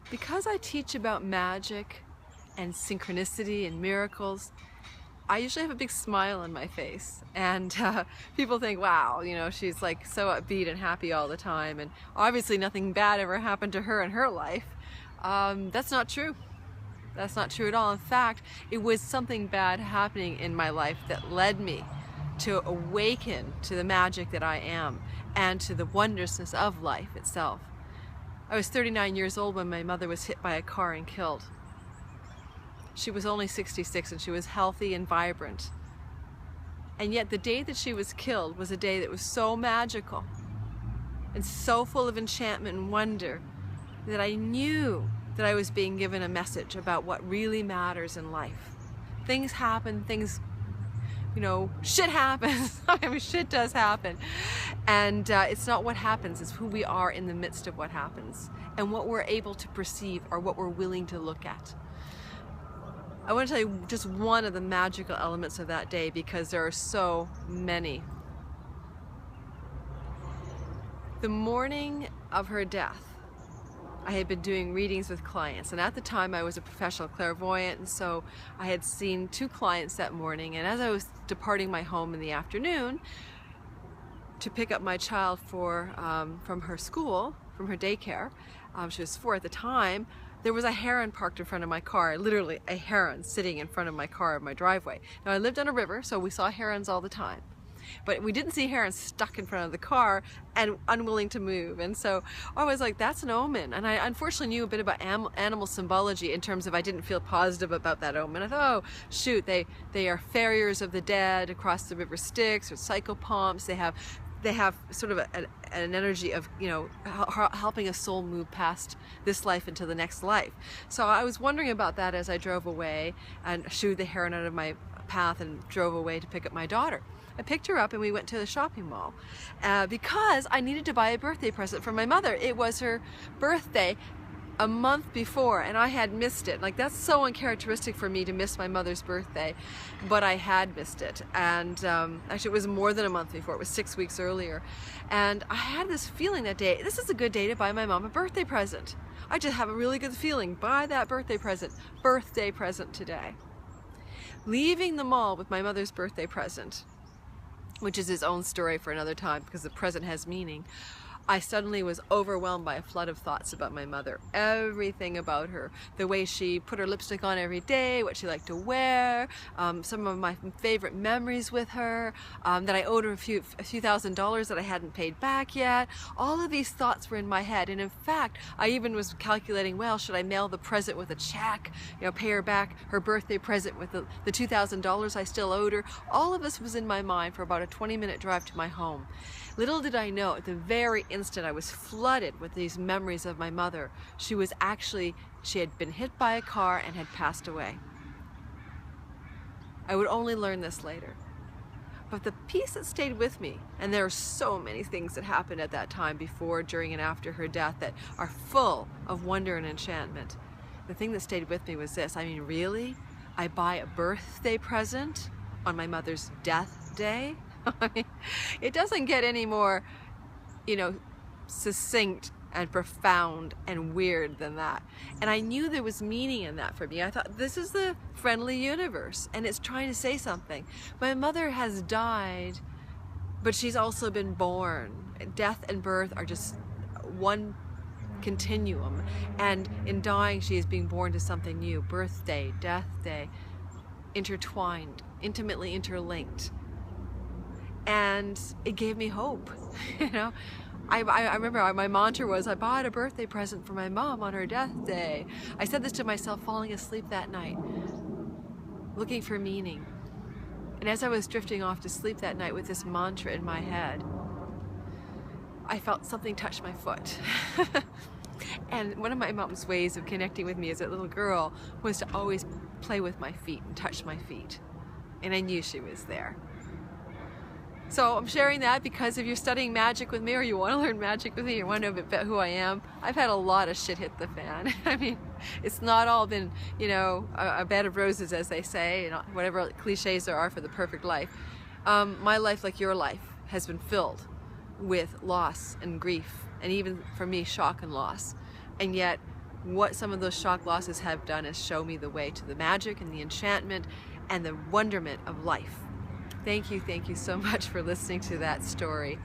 Because I teach about magic and synchronicity and miracles, I usually have a big smile on my face, and people think, wow, you know, she's like so upbeat and happy all the time, and obviously nothing bad ever happened to her in her life. That's not true. That's not true at all. In fact, it was something bad happening in my life that led me to awaken to the magic that I am and to the wondrousness of life itself. I was 39 years old when my mother was hit by a car and killed. She was only 66 and she was healthy and vibrant. And yet the day that she was killed was a day that was so magical and so full of enchantment and wonder that I knew that I was being given a message about what really matters in life. Things happen, things, you know, shit happens. I mean, shit does happen. And it's not what happens, it's who we are in the midst of what happens and what we're able to perceive or what we're willing to look at. I want to tell you just one of the magical elements of that day because there are so many. The morning of her death, I had been doing readings with clients, and at the time I was a professional clairvoyant, and so I had seen 2 clients that morning, and as I was departing my home in the afternoon to pick up my child from her school, from her daycare, she was 4 at the time, there was a heron parked in front of my car, literally a heron sitting in front of my car in my driveway. Now I lived on a river, so we saw herons all the time. But we didn't see herons stuck in front of the car and unwilling to move. And so I was like, that's an omen. And I unfortunately knew a bit about animal symbology in terms of I didn't feel positive about that omen. I thought, oh, shoot, they are farriers of the dead across the river Styx, or psychopomps. They have sort of an energy of, you know, helping a soul move past this life into the next life. So I was wondering about that as I drove away and shooed the heron out of my path and drove away to pick up my daughter. I picked her up and we went to the shopping mall because I needed to buy a birthday present for my mother. It was her birthday a month before and I had missed it. Like, that's so uncharacteristic for me to miss my mother's birthday, but I had missed it. And actually it was more than a month before, it was 6 weeks earlier. And I had this feeling that day, this is a good day to buy my mom a birthday present. I just have a really good feeling, buy that birthday present today. Leaving the mall with my mother's birthday present, which is his own story for another time because the present has meaning, I suddenly was overwhelmed by a flood of thoughts about my mother. Everything about her. The way she put her lipstick on every day, what she liked to wear, some of my favorite memories with her, that I owed her a few $1,000 that I hadn't paid back yet. All of these thoughts were in my head, and in fact, I even was calculating, well, should I mail the present with a check, you know, pay her back her birthday present with the $2,000 I still owed her. All of this was in my mind for about a 20-minute drive to my home. Little did I know, at the very instant I was flooded with these memories of my mother, she had been hit by a car and had passed away. I would only learn this later. But the piece that stayed with me, and there are so many things that happened at that time before, during, and after her death that are full of wonder and enchantment. The thing that stayed with me was this. I mean, really? I buy a birthday present on my mother's death day? I mean, it doesn't get any more, you know, succinct and profound and weird than that. And I knew there was meaning in that for me. I thought, this is the friendly universe and it's trying to say something. My mother has died, but she's also been born. Death and birth are just one continuum. And in dying, she is being born to something new. Birthday, death day, intertwined, intimately interlinked. And it gave me hope, you know. I remember my mantra was, I bought a birthday present for my mom on her death day. I said this to myself falling asleep that night, looking for meaning. And as I was drifting off to sleep that night with this mantra in my head, I felt something touch my foot. And one of my mom's ways of connecting with me as a little girl was to always play with my feet and touch my feet. And I knew she was there. So I'm sharing that because if you're studying magic with me, or you want to learn magic with me, you want to know a bit about who I am, I've had a lot of shit hit the fan. I mean, it's not all been, you know, a bed of roses, as they say, you know, whatever cliches there are for the perfect life. My life, like your life, has been filled with loss and grief, and even for me, shock and loss. And yet, what some of those shock losses have done is show me the way to the magic and the enchantment and the wonderment of life. Thank you so much for listening to that story.